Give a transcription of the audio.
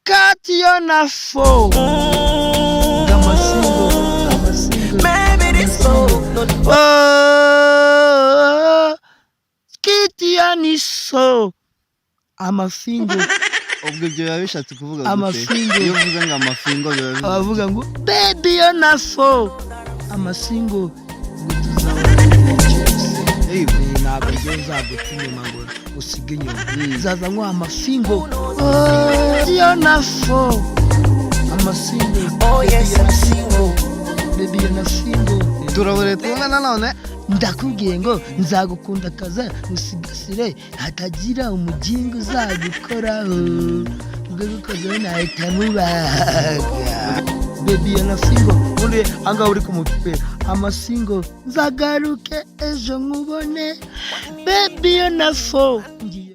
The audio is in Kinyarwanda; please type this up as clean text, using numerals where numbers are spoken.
Kati yo na fo amasingo maybe this so kiti ya ni so amafingo ubwo ibyo biba bishatse kuvuga amafingo iyo uvuze ngo amafingo biba abavuga ngo baby yo na fo amasingo ntabwo njye nzagutuma ngo usige inyuma zaza nk'uwo amafingo yo na fo amasingo baby yo na fingo turabure twumva nanone ndakubwiye ngo nzagukunda kaza usigasire hatagira umugingo uzagukoraho ubwo gukozeho nahita mubaga baby yo na fingo uri ahangaha uri kumupira amasingo nzagaruke ejo nkubone baby yo na fo